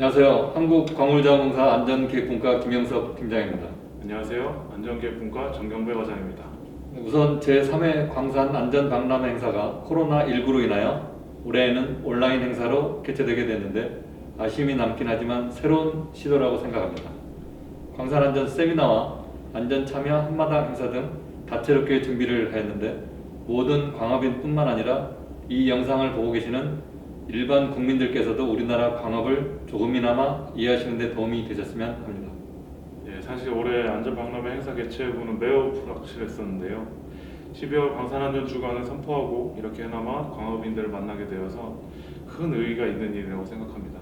안녕하세요. 한국광물자원공사 안전기획분과 김영석 팀장입니다. 안녕하세요. 안전기획분과 정경배 과장입니다. 우선 제3회 광산 안전박람 행사가 코로나19로 인하여 올해에는 온라인 행사로 개최되게 됐는데 아쉬움이 남긴 하지만 새로운 시도라고 생각합니다. 광산안전 세미나와 안전참여 한마당 행사 등 다채롭게 준비를 하였는데 모든 광업인뿐만 아니라 이 영상을 보고 계시는 일반 국민들께서도 우리나라 광업을 조금이나마 이해하시는 데 도움이 되셨으면 합니다. 예, 사실 올해 안전박람회 행사 개최 여부는 매우 불확실했었는데요. 12월 광산안전주간을 선포하고 이렇게나마 광업인들을 만나게 되어서 큰 의의가 있는 일이라고 생각합니다.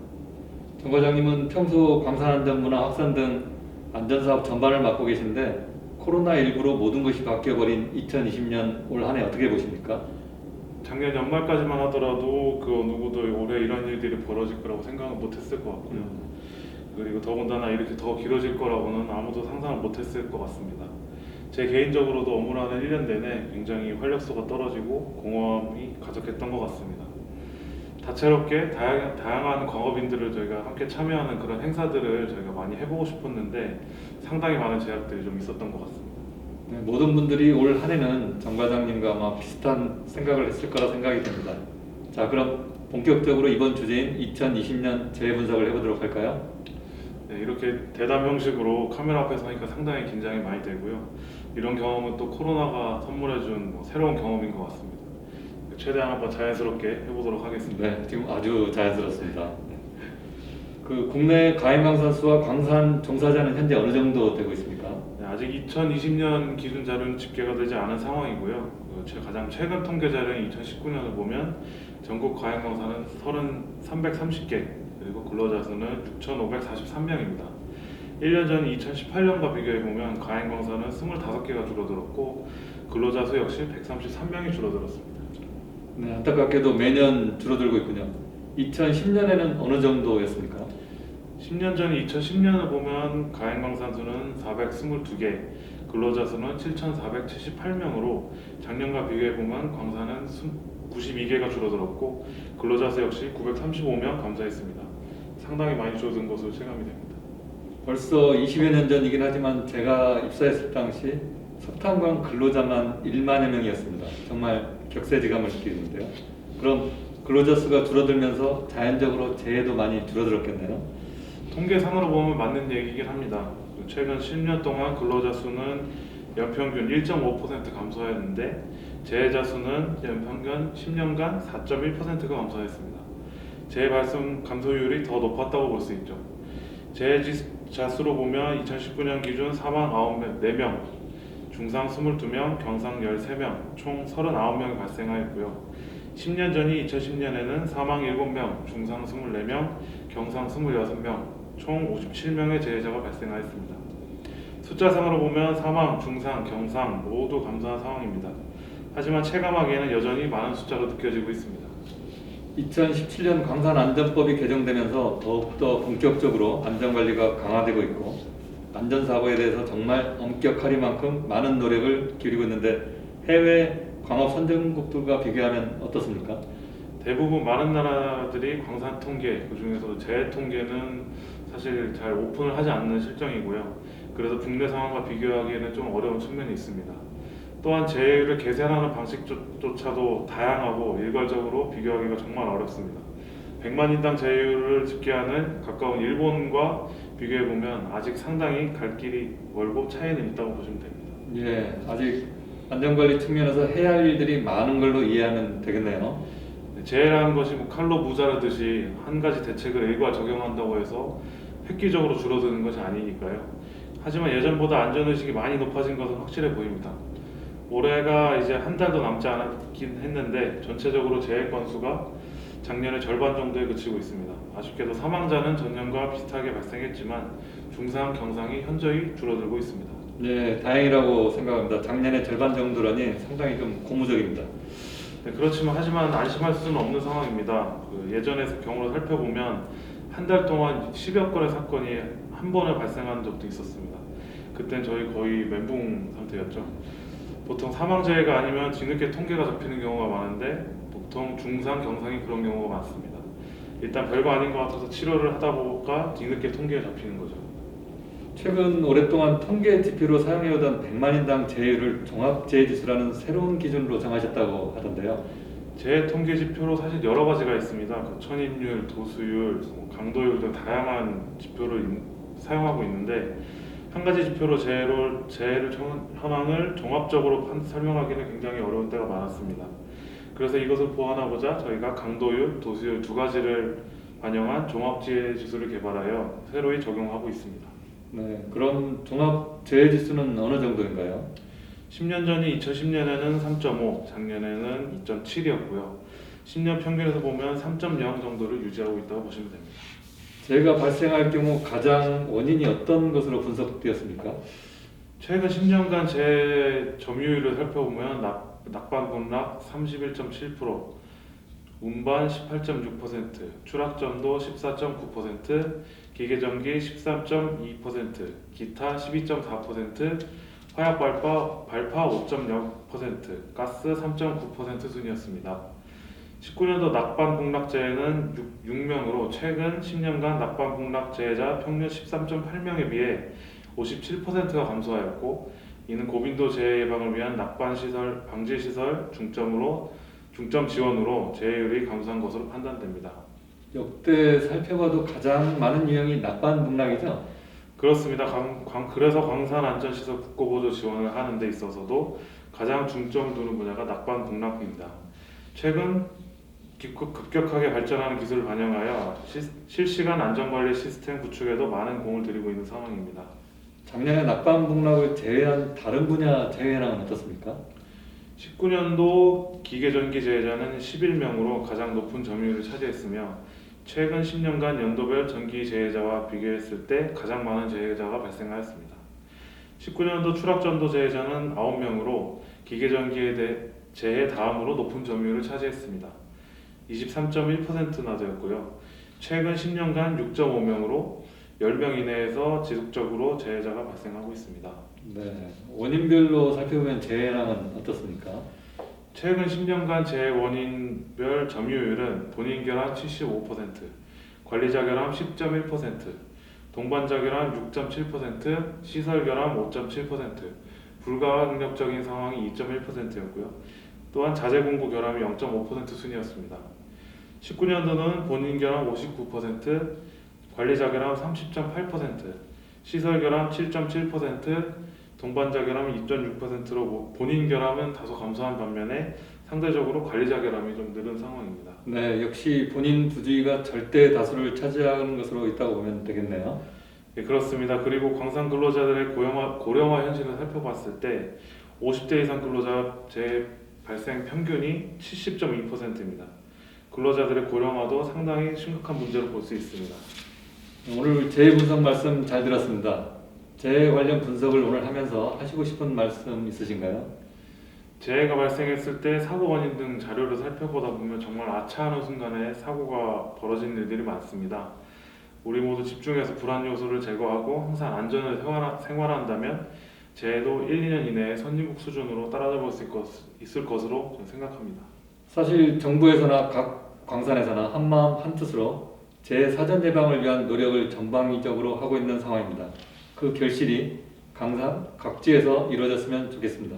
정 과장님은 평소 광산안전부나 확산 등 안전사업 전반을 맡고 계신데 코로나19로 모든 것이 바뀌어버린 2020년 올 한 해 어떻게 보십니까? 작년 연말까지만 하더라도 그 누구도 올해 이런 일들이 벌어질 거라고 생각은 못했을 것 같고요. 그리고 더군다나 이렇게 더 길어질 거라고는 아무도 상상을 못했을 것 같습니다. 제 개인적으로도 업무를 하는 1년 내내 굉장히 활력소가 떨어지고 공허함이 가득했던 것 같습니다. 다채롭게 다양한 광업인들을 저희가 함께 참여하는 그런 행사들을 저희가 많이 해보고 싶었는데 상당히 많은 제약들이 좀 있었던 것 같습니다. 네, 모든 분들이 올 한 해는 정 과장님과 아마 비슷한 생각을 했을 거라 생각이 됩니다. 자, 그럼 본격적으로 이번 주제인 2020년 재분석을 해보도록 할까요? 네, 이렇게 대담 형식으로 카메라 앞에 서니까 상당히 긴장이 많이 되고요. 이런 경험은 또 코로나가 선물해준 새로운 경험인 것 같습니다. 최대한 한번 자연스럽게 해보도록 하겠습니다. 네, 지금 아주 자연스럽습니다. 네. 그 국내 가행광산 수와 광산 종사자는 현재 어느 정도 되고 있습니까? 네, 아직 2020년 기준 자료는 집계가 되지 않은 상황이고요. 가장 최근 통계 자료인 2019년을 보면 전국 가행광산은 330개, 그리고 근로자 수는 6,543명입니다. 1년 전 2018년과 비교해보면 가행광산은 25개가 줄어들었고 근로자 수 역시 133명이 줄어들었습니다. 네, 안타깝게도 매년 줄어들고 있군요. 2010년에는 어느 정도였습니까? 10년 전 2010년을 보면 가행광산 수는 422개, 근로자 수는 7,478명으로 작년과 비교해보면 광산은 92개가 줄어들었고 근로자 수 역시 935명 감소했습니다. 상당히 많이 줄어든 것으로 체감이 됩니다. 벌써 20여 년 전이긴 하지만 제가 입사했을 당시 석탄광 근로자만 1만여 명이었습니다. 정말 격세지감을 느끼는데요. 그럼 근로자 수가 줄어들면서 자연적으로 재해도 많이 줄어들었겠네요. 통계상으로 보면 맞는 얘기긴 합니다. 최근 10년 동안 근로자 수는 연평균 1.5% 감소했는데 재해자 수는 연평균 10년간 4.1%가 감소했습니다. 재해 발생 감소율이 더 높았다고 볼 수 있죠. 재해자 수로 보면 2019년 기준 사망 4명, 중상 22명, 경상 13명, 총 39명이 발생하였고요. 10년 전인 2010년에는 사망 7명, 중상 24명, 경상 26명, 총 57명의 재해자가 발생하였습니다. 숫자상으로 보면 사망, 중상, 경상 모두 감소한 상황입니다. 하지만 체감하기에는 여전히 많은 숫자로 느껴지고 있습니다. 2017년 광산안전법이 개정되면서 더욱더 본격적으로 안전관리가 강화되고 있고 안전사고에 대해서 정말 엄격하리만큼 많은 노력을 기울이고 있는데 해외 광업 선진국들과 비교하면 어떻습니까? 대부분 많은 나라들이 광산 통계, 그 중에서도 재해 통계는 사실 잘 오픈을 하지 않는 실정이고요. 그래서 국내 상황과 비교하기에는 좀 어려운 측면이 있습니다. 또한 재해를 계산하는 방식조차도 다양하고 일괄적으로 비교하기가 정말 어렵습니다. 100만 인당 재해율을 집계하는 가까운 일본과 비교해보면 아직 상당히 갈 길이 멀고 차이는 있다고 보시면 됩니다. 예, 아직 안전관리 측면에서 해야 할 일들이 많은 걸로 이해하면 되겠네요. 재해라는 것이 칼로 무자르듯이 한 가지 대책을 일괄 적용한다고 해서 획기적으로 줄어드는 것이 아니니까요. 하지만 예전보다 안전의식이 많이 높아진 것은 확실해 보입니다. 올해가 이제 한 달도 남지 않았긴 했는데 전체적으로 재해 건수가 작년의 절반 정도에 그치고 있습니다. 아쉽게도 사망자는 전년과 비슷하게 발생했지만 중상, 경상이 현저히 줄어들고 있습니다. 네, 다행이라고 생각합니다. 작년의 절반 정도라니 상당히 좀 고무적입니다. 네, 그렇지만 하지만 안심할 수는 없는 상황입니다. 예전의 경우를 살펴보면 한 달 동안 10여 건의 사건이 한 번에 발생한 적도 있었습니다. 그땐 저희 거의 멘붕 상태였죠. 보통 사망재해가 아니면 뒤늦게 통계가 잡히는 경우가 많은데 보통 중상, 경상이 그런 경우가 많습니다. 일단 별거 아닌 것 같아서 치료를 하다 보니까 뒤늦게 통계에 잡히는 거죠. 최근 오랫동안 통계 지표로 사용해오던 100만 인당 재해율을 종합재해지수라는 새로운 기준으로 정하셨다고 하던데요. 재해 통계 지표로 사실 여러 가지가 있습니다. 천인율, 도수율, 강도율 등 다양한 지표를 사용하고 있는데 한 가지 지표로 재해를 현황을 종합적으로 설명하기는 굉장히 어려운 때가 많았습니다. 그래서 이것을 보완하고자 저희가 강도율, 도수율 두 가지를 반영한 종합재해 지수를 개발하여 새로이 적용하고 있습니다. 네, 그럼 종합재해지수는 어느 정도인가요? 10년 전이 2010년에는 3.5, 작년에는 2.7이었고요. 10년 평균에서 보면 3.0 정도를 유지하고 있다고 보시면 됩니다. 재해가 발생할 경우 가장 원인이 어떤 것으로 분석되었습니까? 최근 10년간 재해 점유율을 살펴보면 낙반 폭락 31.7%, 운반 18.6%, 추락점도 14.9%, 기계전기 13.2%, 기타 12.4%, 화약 발파 5.0%, 가스 3.9% 순이었습니다. 19년도 낙반 폭락 재해는 6명으로 최근 10년간 낙반 폭락 재해자 평균 13.8명에 비해 57%가 감소하였고, 이는 고빈도 재해 예방을 위한 낙반 시설 방지 시설 중점 지원으로 재해율이 감소한 것으로 판단됩니다. 역대 살펴봐도 가장 많은 유형이 낙반 폭락이죠? 그렇습니다. 그래서 광산 안전시설 국고보조 지원을 하는 데 있어서도 가장 중점을 두는 분야가 낙반 폭락입니다. 최근 급격하게 발전하는 기술을 반영하여 실시간 안전관리 시스템 구축에도 많은 공을 들이고 있는 상황입니다. 작년에 낙반 폭락을 제외한 다른 분야 재해랑은 어떻습니까? 19년도 기계전기 재해자는 11명으로 가장 높은 점유율을 차지했으며 최근 10년간 연도별 전기 재해자와 비교했을 때 가장 많은 재해자가 발생하였습니다. 19년도 추락전도 재해자는 9명으로 기계전기 재해 다음으로 높은 점유율을 차지했습니다. 23.1%나 되었고요. 최근 10년간 6.5명으로 10명 이내에서 지속적으로 재해자가 발생하고 있습니다. 네, 원인별로 살펴보면 재해랑은 어떻습니까? 최근 10년간 재해 원인별 점유율은 본인 결함 75%, 관리자 결함 10.1%, 동반자 결함 6.7%, 시설 결함 5.7%, 불가항력적인 상황이 2.1%였고요. 또한 자재 공고 결함이 0.5% 순이었습니다. 19년도는 본인 결함 59%, 관리자 결함 30.8%, 시설 결함 7.7%, 동반자 결함이 2.6%로 본인 결함은 다소 감소한 반면에 상대적으로 관리자 결함이 좀 늘은 상황입니다. 네, 역시 본인 부주의가 절대 다수를 차지하는 것으로 있다고 보면 되겠네요. 네, 그렇습니다. 그리고 광산 근로자들의 고령화 현실을 살펴봤을 때 50대 이상 근로자 재해 발생 평균이 70.2%입니다. 근로자들의 고령화도 상당히 심각한 문제로 볼 수 있습니다. 오늘 재해 분석 말씀 잘 들었습니다. 재해 관련 분석을 오늘 하면서 하시고 싶은 말씀 있으신가요? 재해가 발생했을 때 사고 원인 등 자료를 살펴보다 보면 정말 아차하는 순간에 사고가 벌어지는 일들이 많습니다. 우리 모두 집중해서 불안 요소를 제거하고 항상 안전을 생활한다면 재해도 1, 2년 이내에 선진국 수준으로 따라잡을 수 있을 것으로 저는 생각합니다. 사실 정부에서나 각 광산에서나 한마음 한뜻으로 재해 사전 예방을 위한 노력을 전방위적으로 하고 있는 상황입니다. 그 결실이 강산 각지에서 이루어졌으면 좋겠습니다.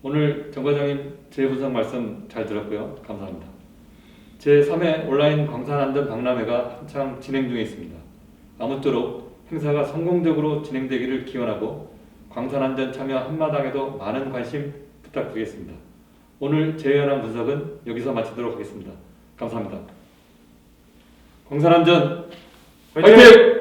오늘 정 과장님 재해 분석 말씀 잘 들었고요. 감사합니다. 제3회 온라인 광산안전 박람회가 한창 진행 중에 있습니다. 아무쪼록 행사가 성공적으로 진행되기를 기원하고 광산안전 참여 한마당에도 많은 관심 부탁드리겠습니다. 오늘 재해에 관한 분석은 여기서 마치도록 하겠습니다. 감사합니다. 광산안전 화이팅!